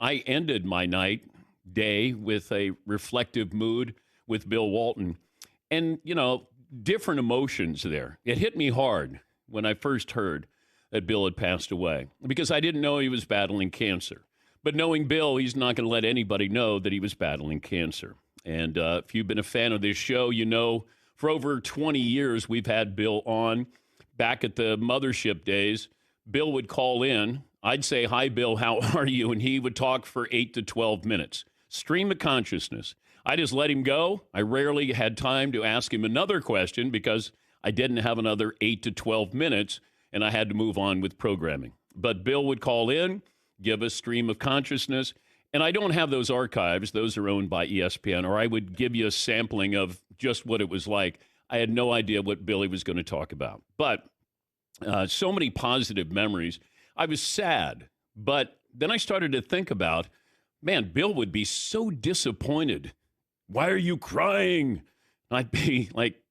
I ended my day with a reflective mood with Bill Walton. And, different emotions there. It hit me hard when I first heard that Bill had passed away because I didn't know he was battling cancer. But knowing Bill, he's not going to let anybody know that he was battling cancer. And if you've been a fan of this show, for over 20 years, we've had Bill on. Back at the mothership days, Bill would call in. I'd say, "Hi, Bill, how are you?" And he would talk for 8 to 12 minutes. Stream of consciousness. I just let him go. I rarely had time to ask him another question because I didn't have another 8 to 12 minutes, and I had to move on with programming. But Bill would call in, give us stream of consciousness, and I don't have those archives. Those are owned by ESPN, or I would give you a sampling of just what it was like. I had no idea what Billy was going to talk about. But so many positive memories. I was sad, but then I started to think about, man, Bill would be so disappointed. "Why are you crying?" I'd be like,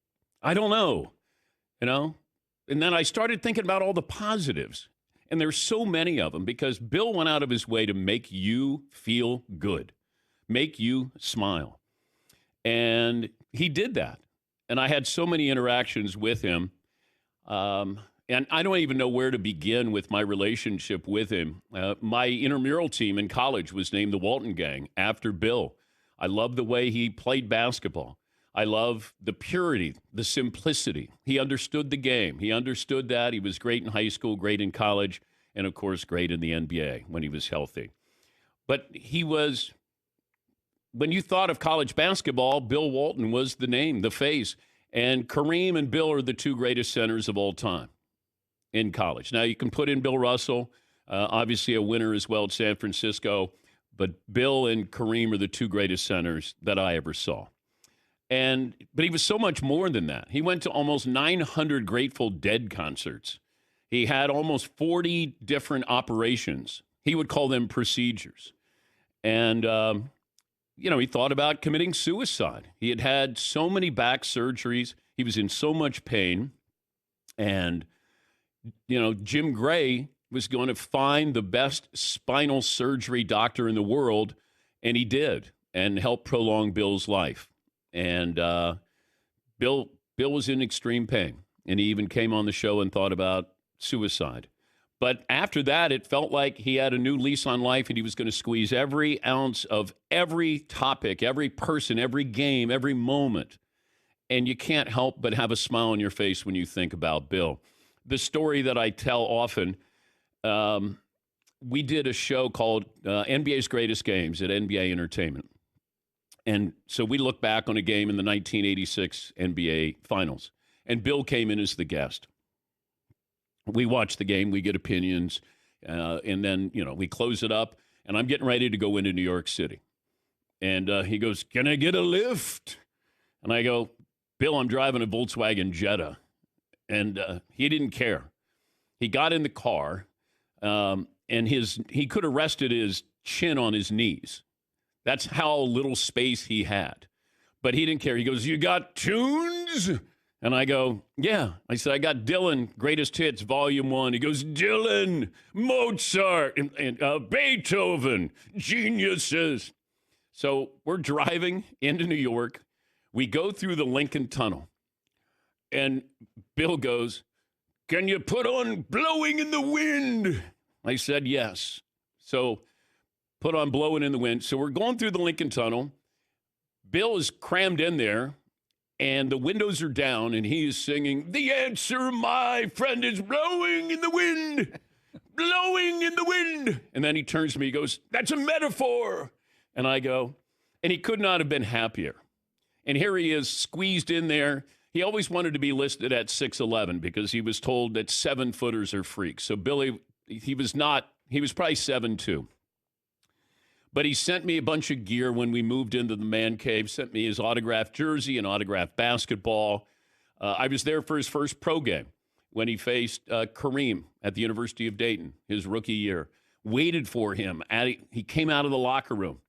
"I don't know, And then I started thinking about all the positives. And there's so many of them because Bill went out of his way to make you feel good, make you smile. And he did that. And I had so many interactions with him. And I don't even know where to begin with my relationship with him. My intramural team in college was named the Walton Gang after Bill. I love the way he played basketball. I love the purity, the simplicity. He understood the game. He understood that. He was great in high school, great in college, and, of course, great in the NBA when he was healthy. But when you thought of college basketball, Bill Walton was the name, the face. And Kareem and Bill are the two greatest centers of all time in college. Now, you can put in Bill Russell, obviously a winner as well at San Francisco. But Bill and Kareem are the two greatest centers that I ever saw. But he was so much more than that. He went to almost 900 Grateful Dead concerts. He had almost 40 different operations. He would call them procedures. And, he thought about committing suicide. He had had so many back surgeries. He was in so much pain. And, Jim Gray was going to find the best spinal surgery doctor in the world, and he did, and helped prolong Bill's life. And Bill was in extreme pain, and he even came on the show and thought about suicide. But after that, it felt like he had a new lease on life, and he was going to squeeze every ounce of every topic, every person, every game, every moment. And you can't help but have a smile on your face when you think about Bill. The story that I tell often, we did a show called NBA's Greatest Games at NBA Entertainment. And so we look back on a game in the 1986 NBA Finals, and Bill came in as the guest. We watch the game, we get opinions, and then, we close it up, and I'm getting ready to go into New York City. And he goes, "Can I get a lift?" And I go, "Bill, I'm driving a Volkswagen Jetta." And he didn't care. He got in the car, and he could have rested his chin on his knees. That's how little space he had. But he didn't care. He goes, "You got tunes?" And I go, "Yeah." I said, "I got Dylan, Greatest Hits, Volume 1. He goes, "Dylan, Mozart, and Beethoven, geniuses." So we're driving into New York. We go through the Lincoln Tunnel. And Bill goes, "Can you put on Blowing in the Wind?" I said, "Yes." So put on Blowing in the Wind. So we're going through the Lincoln Tunnel. Bill is crammed in there, and the windows are down, and he is singing, "The answer, my friend, is blowing in the wind, blowing in the wind." And then he turns to me, he goes, "That's a metaphor." And I go, and he could not have been happier. And here he is squeezed in there. He always wanted to be listed at 6'11" because he was told that 7-footers are freaks. So Billy, he was probably 7'2". But he sent me a bunch of gear when we moved into the man cave, sent me his autographed jersey and autographed basketball. I was there for his first pro game when he faced Kareem at the University of Dayton, his rookie year. Waited for him. He came out of the locker room,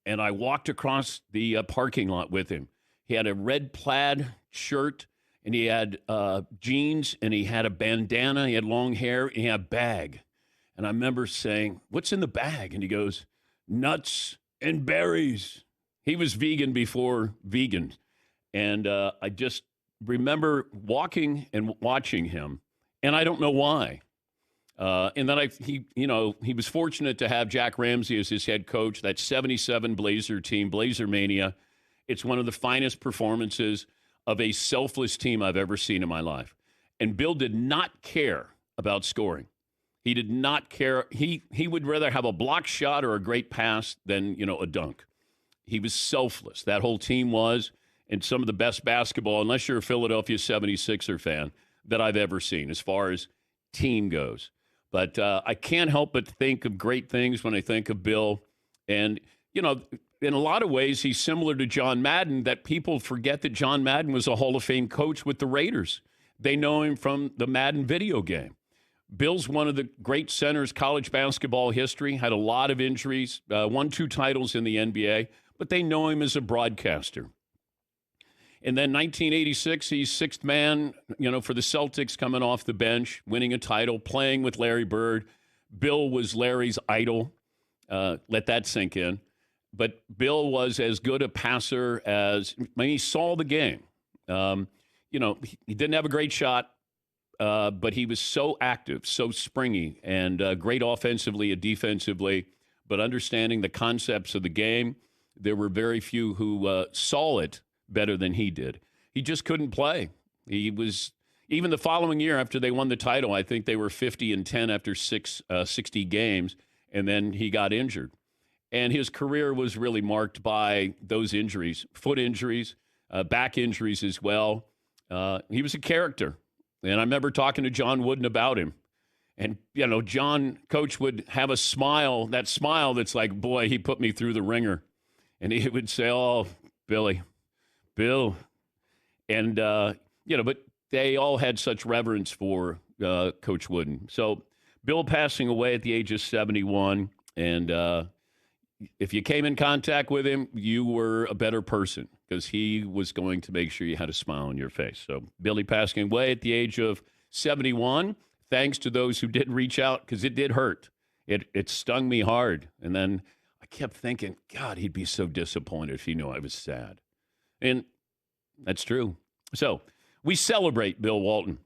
and I walked across the parking lot with him. He had a red plaid shirt, and he had jeans, and he had a bandana. He had long hair, and he had a bag. And I remember saying, "What's in the bag?" And he goes, nuts and berries. He was vegan before vegan. And I just remember walking and watching him, and I don't know why. And then he was fortunate to have Jack Ramsey as his head coach, that 77 Blazer team, Blazer Mania. It's one of the finest performances of a selfless team I've ever seen in my life. And Bill did not care about scoring. He did not care. He would rather have a block shot or a great pass than, a dunk. He was selfless. That whole team was, and some of the best basketball, unless you're a Philadelphia 76er fan, that I've ever seen as far as team goes. But I can't help but think of great things when I think of Bill. And, in a lot of ways, he's similar to John Madden, that people forget that John Madden was a Hall of Fame coach with the Raiders. They know him from the Madden video game. Bill's one of the great centers college basketball history, had a lot of injuries, won 2 titles in the NBA, but they know him as a broadcaster. And then 1986, he's sixth man, for the Celtics coming off the bench, winning a title, playing with Larry Bird. Bill was Larry's idol. Let that sink in. But Bill was as good a passer as, he saw the game. He didn't have a great shot, but he was so active, so springy, and great offensively and defensively. But understanding the concepts of the game, there were very few who saw it better than he did. He just couldn't play. He was, even the following year after they won the title, I think they were 50-10 after 60 games, and then he got injured. And his career was really marked by those injuries, foot injuries, back injuries as well. He was a character. And I remember talking to John Wooden about him. And, Coach would have a smile, that smile that's like, boy, he put me through the ringer. And he would say, oh, Bill. And, but they all had such reverence for Coach Wooden. So Bill passing away at the age of 71. And if you came in contact with him, you were a better person because he was going to make sure you had a smile on your face. So Billy passing away at the age of 71. Thanks to those who did reach out because it did hurt. It stung me hard. And then I kept thinking, God, he'd be so disappointed if he knew I was sad. And that's true. So we celebrate Bill Walton.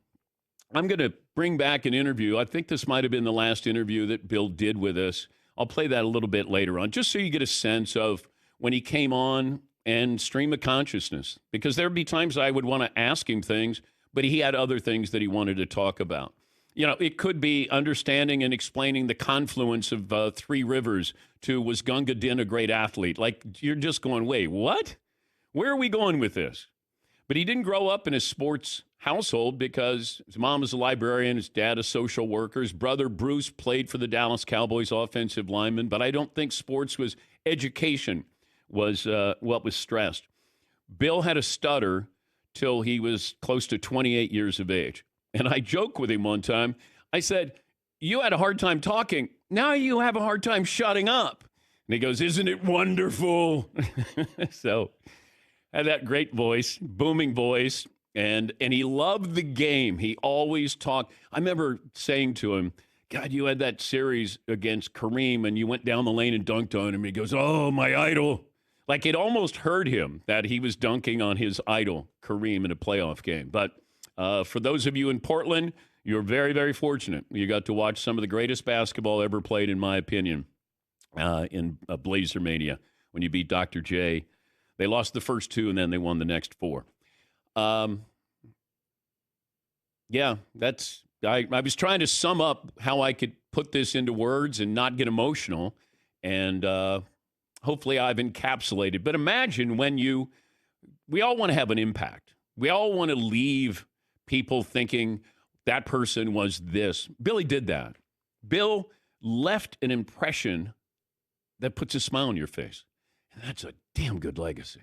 I'm going to bring back an interview. I think this might have been the last interview that Bill did with us. I'll play that a little bit later on, just so you get a sense of when he came on and stream of consciousness. Because there would be times I would want to ask him things, but he had other things that he wanted to talk about. It could be understanding and explaining the confluence of 3 rivers to was Gunga Din a great athlete? Like, you're just going, wait, what? Where are we going with this? But he didn't grow up in a sports household because his mom was a librarian, his dad a social worker. His brother Bruce played for the Dallas Cowboys offensive lineman, but I don't think sports was education was what was stressed. Bill had a stutter till he was close to 28 years of age. And I joked with him one time. I said, you had a hard time talking. Now you have a hard time shutting up. And he goes, isn't it wonderful? So had that great voice, booming voice. And he loved the game. He always talked. I remember saying to him, God, you had that series against Kareem and you went down the lane and dunked on him. He goes, oh, my idol. Like it almost hurt him that he was dunking on his idol, Kareem, in a playoff game. But for those of you in Portland, you're very, very fortunate. You got to watch some of the greatest basketball ever played, in my opinion, in Blazer Mania when you beat Dr. J. They lost the first 2 and then they won the next 4. Yeah, I was trying to sum up how I could put this into words and not get emotional, and hopefully I've encapsulated. But imagine we all want to have an impact. We all want to leave people thinking that person was this. Billy did that. Bill left an impression that puts a smile on your face, and that's a damn good legacy.